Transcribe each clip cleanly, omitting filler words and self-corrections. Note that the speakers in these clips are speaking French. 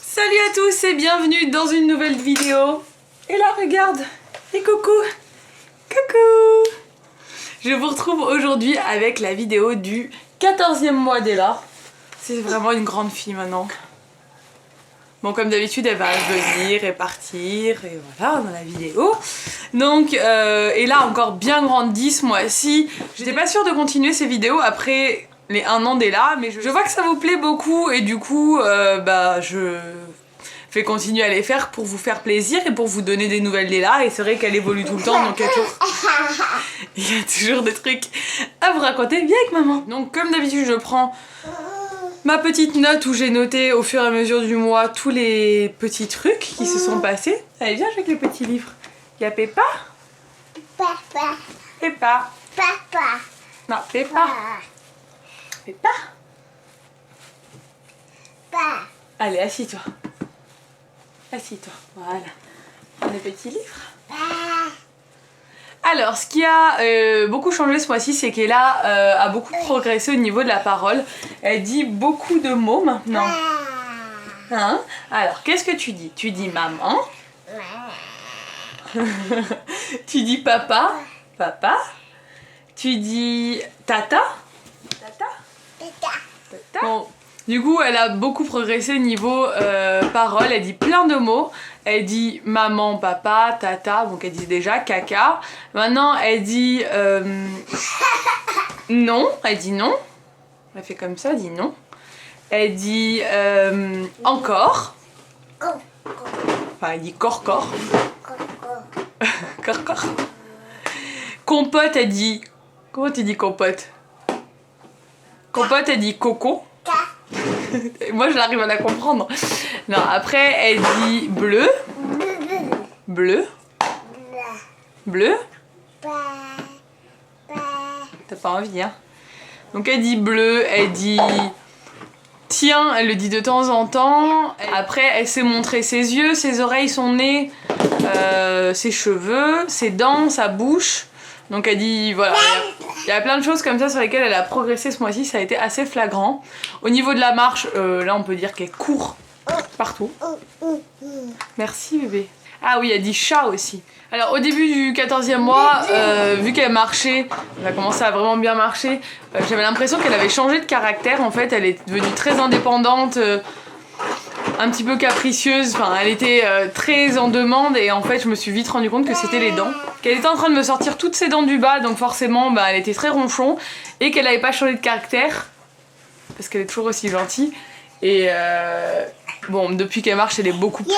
Salut à tous et bienvenue dans une nouvelle vidéo. Et là regarde, et coucou, coucou. Je vous retrouve aujourd'hui avec la vidéo du 14e mois d'Ella. C'est vraiment une grande fille maintenant. Bon, comme d'habitude, elle va venir et partir, et voilà, dans la vidéo. Donc, Ella a encore bien grandi ce mois-ci. J'étais pas sûre de continuer ces vidéos après les 1 an d'Ella, mais je vois que ça vous plaît beaucoup, et du coup, je vais continuer à les faire pour vous faire plaisir et pour vous donner des nouvelles d'Ella. Et c'est vrai qu'elle évolue tout le temps, donc il y a toujours des trucs à vous raconter. Viens avec maman. Donc, comme d'habitude, je prends ma petite note où j'ai noté au fur et à mesure du mois tous les petits trucs qui se sont passés. Allez, viens avec les petits livres. Il y a Peppa. Papa. Peppa. Papa. Non, Peppa. Peppa. Papa. Allez, assis-toi. Assis-toi. Voilà. Prends les petits livres. Alors, ce qui a beaucoup changé ce mois-ci, c'est qu'Ella a beaucoup progressé au niveau de la parole. Elle dit beaucoup de mots maintenant. Hein? Alors, qu'est-ce que tu dis? Tu dis maman. Tu dis papa. Papa. Tu dis tata. Tata. Tata. Bon, du coup, elle a beaucoup progressé au niveau parole. Elle dit plein de mots. Elle dit maman, papa, tata, donc elle dit déjà caca. Maintenant, elle dit non. Elle dit non. Elle fait comme ça, elle dit non. Elle dit encore. Enfin, elle dit corps. Corps. Compote, elle dit... Comment tu dis compote? Compote, elle dit coco. Moi, je l'arrive à la comprendre. Non, après, elle dit bleu. Bleu. T'as pas envie, hein? Donc, elle dit bleu, elle dit... Tiens, elle le dit de temps en temps. Après, elle sait montrer ses yeux, ses oreilles, son nez, ses cheveux, ses dents, sa bouche. Donc elle dit, voilà, il y a plein de choses comme ça sur lesquelles elle a progressé ce mois-ci, ça a été assez flagrant. Au niveau de la marche, là on peut dire qu'elle court partout. Merci bébé. Ah oui, elle dit chat aussi. Alors au début du 14e mois, vu qu'elle marchait, elle a commencé à vraiment bien marcher, j'avais l'impression qu'elle avait changé de caractère. En fait, elle est devenue très indépendante, un petit peu capricieuse, enfin elle était très en demande, et en fait je me suis vite rendu compte que c'était les dents. Qu'elle était en train de me sortir toutes ses dents du bas, donc forcément elle était très ronchon, et qu'elle n'avait pas changé de caractère, parce qu'elle est toujours aussi gentille. Et bon, depuis qu'elle marche, elle est beaucoup plus...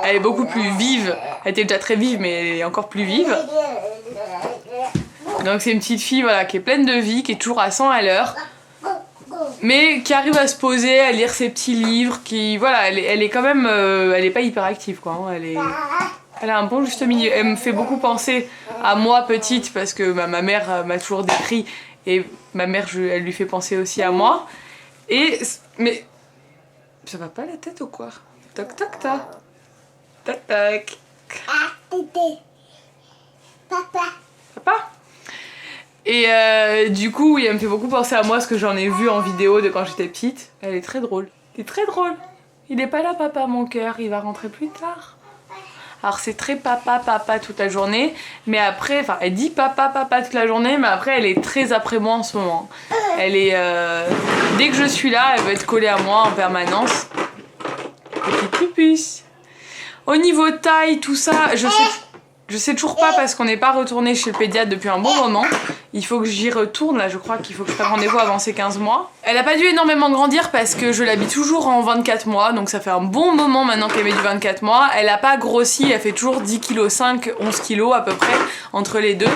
Elle est beaucoup plus vive. Elle était déjà très vive, mais elle est encore plus vive. Donc c'est une petite fille, voilà, qui est pleine de vie, qui est toujours à 100 à l'heure, mais qui arrive à se poser, à lire ses petits livres, qui... Voilà, elle est quand même... elle est pas hyper active, quoi. Hein, elle a un bon juste milieu. Elle me fait beaucoup penser à moi, petite, parce que ma mère m'a toujours décrit, et ma mère, elle lui fait penser aussi à moi. Mais... Ça va pas la tête ou quoi? Toc toc toc. Toc toc. Papa. Et du coup, oui, elle me fait beaucoup penser à moi, ce que j'en ai vu en vidéo de quand j'étais petite. Elle est très drôle. Elle est très drôle. Il est pas là, papa, mon cœur. Il va rentrer plus tard. Alors c'est très papa toute la journée, mais après, enfin elle dit papa toute la journée, mais après elle est très après moi en ce moment. Elle est, dès que je suis là, elle va être collée à moi en permanence. Petite pupuce. Au niveau taille, tout ça, je sais toujours pas parce qu'on n'est pas retourné chez le pédiatre depuis un bon moment. Il faut que j'y retourne, là je crois qu'il faut que je prenne rendez-vous avant ses 15 mois. Elle a pas dû énormément grandir parce que je l'habille toujours en 24 mois, donc ça fait un bon moment maintenant qu'elle met du 24 mois. Elle a pas grossi, elle fait toujours 10,5 kg, 11 kg à peu près entre les deux.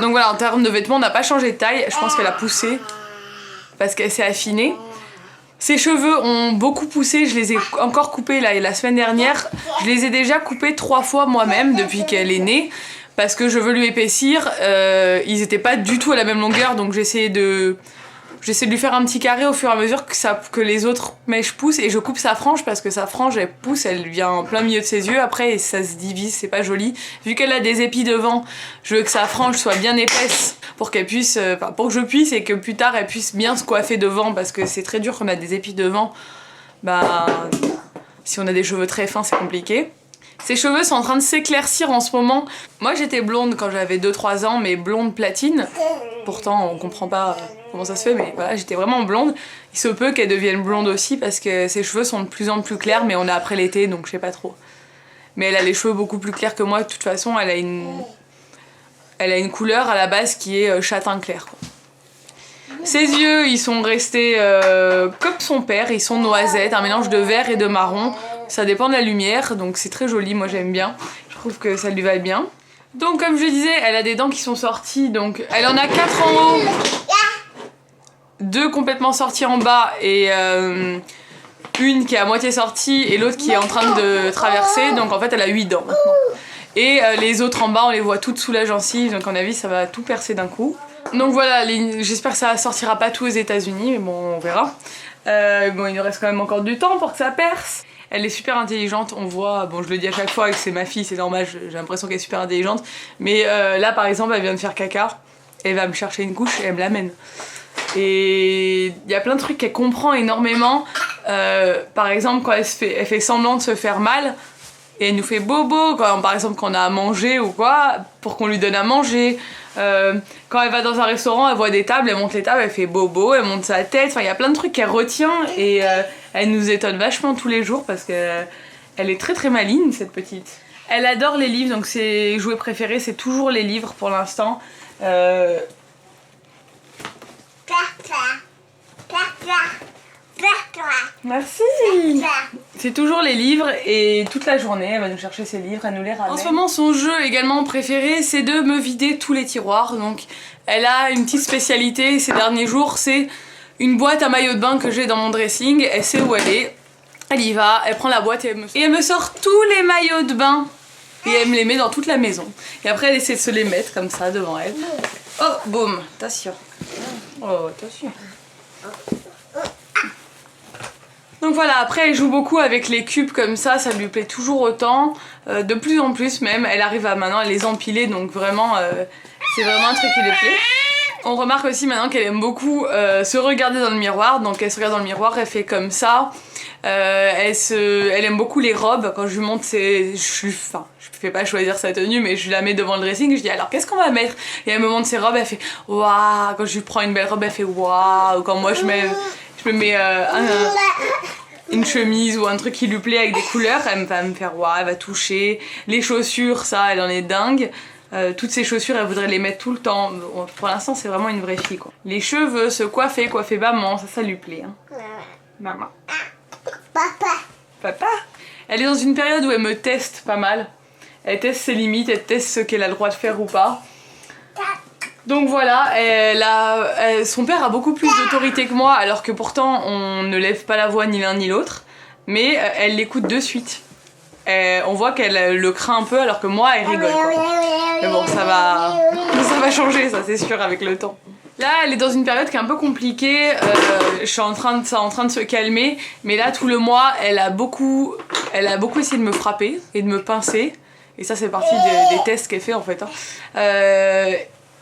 Donc voilà, en termes de vêtements, on n'a pas changé de taille, je pense qu'elle a poussé parce qu'elle s'est affinée. Ses cheveux ont beaucoup poussé, je les ai encore coupés là, et la semaine dernière. Je les ai déjà coupés 3 fois moi-même depuis qu'elle est née, parce que je veux lui épaissir. Ils étaient pas du tout à la même longueur, donc j'ai essayé de J'essaie de lui faire un petit carré au fur et à mesure que les autres mèches poussent et je coupe sa frange parce que sa frange elle pousse, elle vient en plein milieu de ses yeux après et ça se divise, c'est pas joli. Vu qu'elle a des épis devant, je veux que sa frange soit bien épaisse pour qu'elle puisse, pour que je puisse et que plus tard elle puisse bien se coiffer devant parce que c'est très dur quand on a des épis devant. Bah, si on a des cheveux très fins c'est compliqué. Ses cheveux sont en train de s'éclaircir en ce moment. Moi j'étais blonde quand j'avais 2-3 ans, mais blonde platine. Pourtant on comprend pas comment ça se fait, mais voilà, j'étais vraiment blonde. Il se peut qu'elle devienne blonde aussi parce que ses cheveux sont de plus en plus clairs, mais on est après l'été donc je sais pas trop. Mais elle a les cheveux beaucoup plus clairs que moi, de toute façon elle a une couleur à la base qui est châtain clair, quoi. Ses yeux, ils sont restés comme son père, ils sont noisettes, un mélange de vert et de marron. Ça dépend de la lumière, donc c'est très joli, moi j'aime bien. Je trouve que ça lui va bien. Donc comme je disais, elle a des dents qui sont sorties, donc elle en a 4 en haut, 2 complètement sorties en bas et une qui est à moitié sortie et l'autre qui est en train de traverser, donc en fait elle a 8 dents maintenant. Et les autres en bas, on les voit toutes sous la gencive, donc à mon avis ça va tout percer d'un coup. Donc voilà, j'espère que ça sortira pas tout aux États-Unis, mais bon, on verra. Bon, il nous reste quand même encore du temps pour que ça perce. Elle est super intelligente, on voit, bon je le dis à chaque fois que c'est ma fille, c'est normal, j'ai l'impression qu'elle est super intelligente. Mais là par exemple, elle vient de faire caca, elle va me chercher une couche et elle me l'amène. Et il y a plein de trucs qu'elle comprend énormément. Par exemple, quand elle fait semblant de se faire mal, et elle nous fait bobo, par exemple quand on a à manger ou quoi, pour qu'on lui donne à manger. Quand elle va dans un restaurant, elle voit des tables, elle monte les tables, elle fait bobo, elle monte sa tête, enfin il y a plein de trucs qu'elle retient et elle nous étonne vachement tous les jours parce qu'elle est très très maligne cette petite. Elle adore les livres, donc ses jouets préférés c'est toujours les livres pour l'instant. Merci. C'est toujours les livres et toute la journée elle va nous chercher ses livres, elle nous les ramène. En ce moment son jeu également préféré c'est de me vider tous les tiroirs. Donc elle a une petite spécialité ces derniers jours, c'est une boîte à maillot de bain que j'ai dans mon dressing. Elle sait où elle est, elle y va, elle prend la boîte et elle me sort tous les maillots de bain et elle me les met dans toute la maison. Et après elle essaie de se les mettre comme ça devant elle. Oh boum, attention. Oh attention. Donc voilà, après elle joue beaucoup avec les cubes comme ça lui plaît toujours autant, de plus en plus même, elle arrive à maintenant à les empiler donc vraiment c'est vraiment un truc qui lui plaît. On remarque aussi maintenant qu'elle aime beaucoup se regarder dans le miroir, donc elle se regarde dans le miroir, elle fait comme ça, elle aime beaucoup les robes, quand je lui montre je fais pas choisir sa tenue mais je la mets devant le dressing, je dis alors qu'est-ce qu'on va mettre? Et elle me montre ses robes, elle fait waouh, quand je lui prends une belle robe elle fait waouh, quand moi je me mets une chemise ou un truc qui lui plaît avec des couleurs, elle va me faire waouh, elle va toucher. Les chaussures, ça, elle en est dingue. Toutes ces chaussures, elle voudrait les mettre tout le temps. Bon, pour l'instant, c'est vraiment une vraie fille, quoi. Les cheveux, se coiffer maman, ça lui plaît. Hein. Maman. Papa. Elle est dans une période où elle me teste pas mal. Elle teste ses limites, elle teste ce qu'elle a le droit de faire ou pas. Donc voilà, son père a beaucoup plus d'autorité que moi, alors que pourtant on ne lève pas la voix ni l'un ni l'autre, mais elle l'écoute de suite. On voit qu'elle le craint un peu, alors que moi elle rigole, quoi. Mais bon, ça va changer, ça c'est sûr, avec le temps. Là, elle est dans une période qui est un peu compliquée, c'est en train de se calmer, mais là tout le mois, elle a beaucoup essayé de me frapper et de me pincer, et ça c'est partie des tests qu'elle fait en fait. Hein.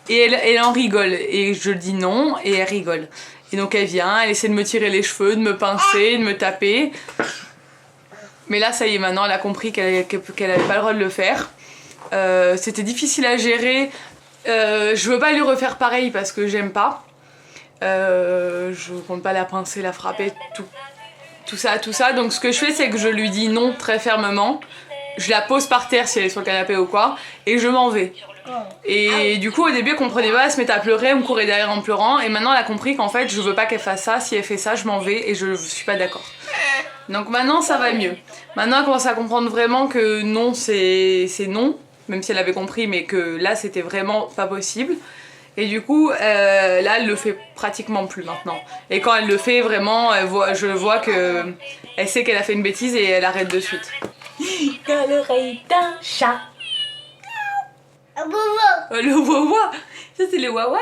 Et elle en rigole, et je dis non, et elle rigole. Et donc elle vient, elle essaie de me tirer les cheveux, de me pincer, de me taper. Mais là ça y est, maintenant elle a compris qu'elle avait pas le droit de le faire. C'était difficile à gérer. Je veux pas lui refaire pareil parce que j'aime pas. Je compte pas la pincer, la frapper, tout ça. Donc ce que je fais c'est que je lui dis non très fermement. Je la pose par terre si elle est sur le canapé ou quoi, et je m'en vais. Et du coup au début elle comprenait pas, elle se mettait à pleurer, elle me courait derrière en pleurant, et maintenant elle a compris qu'en fait je veux pas qu'elle fasse ça, si elle fait ça je m'en vais et je suis pas d'accord. Donc maintenant ça va mieux. Maintenant elle commence à comprendre vraiment que non c'est non, même si elle avait compris, mais que là c'était vraiment pas possible. Et du coup là elle le fait pratiquement plus maintenant. Et quand elle le fait vraiment, je vois que elle sait qu'elle a fait une bêtise et elle arrête de suite. Dans l'oreille d'un chat. Le wawa, ça c'est le wawa.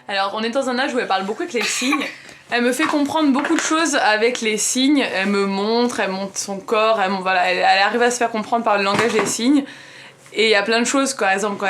Alors on est dans un âge où elle parle beaucoup avec les signes. Elle me fait comprendre beaucoup de choses avec les signes. Elle me montre, elle montre son corps, elle arrive à se faire comprendre par le langage des signes. Et il y a plein de choses, par exemple quand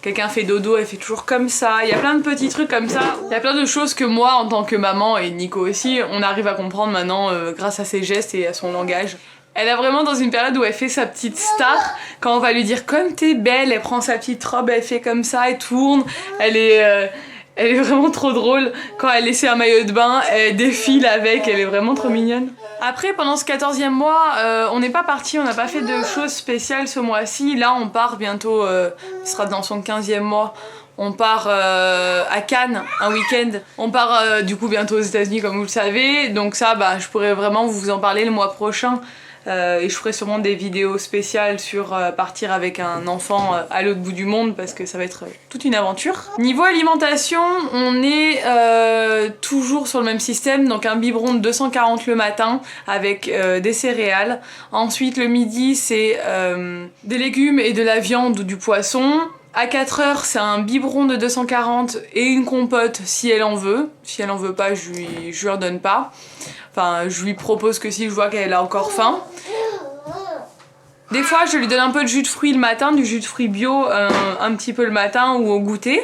quelqu'un fait dodo, elle fait toujours comme ça. Il y a plein de petits trucs comme ça. Il y a plein de choses que moi, en tant que maman, et Nico aussi, on arrive à comprendre maintenant grâce à ses gestes et à son langage. Elle est vraiment dans une période où elle fait sa petite star. Quand on va lui dire comme t'es belle, elle prend sa petite robe, elle fait comme ça, elle tourne. Elle est vraiment trop drôle. Quand elle laisse un maillot de bain, elle défile avec, elle est vraiment trop mignonne. Après, pendant ce 14e mois, on n'est pas parti, on n'a pas fait de choses spéciales ce mois-ci. Là, on part bientôt, ce sera dans son 15e mois. On part à Cannes, un week-end. On part du coup bientôt aux États-Unis comme vous le savez. Donc ça, je pourrais vraiment vous en parler le mois prochain. Et je ferai sûrement des vidéos spéciales sur partir avec un enfant à l'autre bout du monde parce que ça va être toute une aventure. Niveau alimentation, on est toujours sur le même système, donc un biberon de 240 le matin avec des céréales. Ensuite le midi c'est des légumes et de la viande ou du poisson. À 4h, c'est un biberon de 240 et une compote si elle en veut. Si elle en veut pas, je lui en donne pas. Enfin, je lui propose que si je vois qu'elle a encore faim. Des fois, je lui donne un peu de jus de fruits le matin, du jus de fruits bio un petit peu le matin ou au goûter.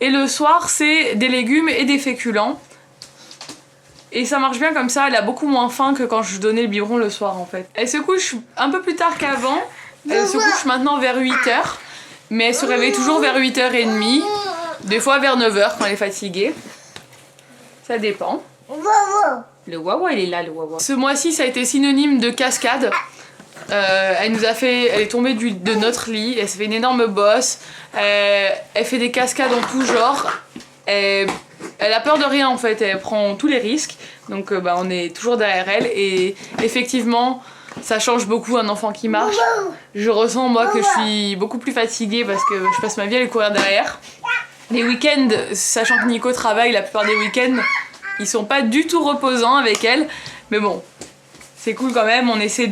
Et le soir, c'est des légumes et des féculents. Et ça marche bien comme ça, elle a beaucoup moins faim que quand je donnais le biberon le soir en fait. Elle se couche un peu plus tard qu'avant. Elle se couche maintenant vers 8h. Mais elle se réveille toujours vers 8h30, des fois vers 9h quand elle est fatiguée. Ça dépend. Le wawa, il est là, le wawa. Ce mois-ci, ça a été synonyme de cascade. Elle est tombée de notre lit, elle s'est fait une énorme bosse. Elle fait des cascades en tout genre. Elle a peur de rien en fait, elle prend tous les risques. Donc on est toujours derrière elle et effectivement, ça change beaucoup un enfant qui marche. Je ressens moi que je suis beaucoup plus fatiguée parce que je passe ma vie à lui courir derrière. Les week-ends, sachant que Nico travaille la plupart des week-ends, ils sont pas du tout reposants avec elle. Mais bon, c'est cool quand même, on essaie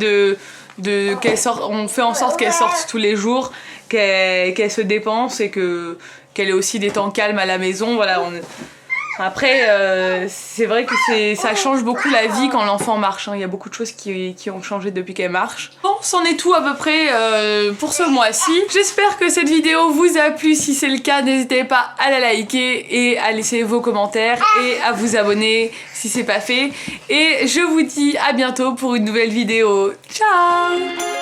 on fait en sorte qu'elle sorte tous les jours, qu'elle se dépense et qu'elle ait aussi des temps calmes à la maison. Voilà, Après, c'est vrai que ça change beaucoup la vie quand l'enfant marche. Il y a beaucoup de choses qui ont changé depuis qu'elle marche. Bon, c'en est tout à peu près pour ce mois-ci. J'espère que cette vidéo vous a plu. Si c'est le cas, n'hésitez pas à la liker et à laisser vos commentaires et à vous abonner si c'est pas fait. Et je vous dis à bientôt pour une nouvelle vidéo. Ciao!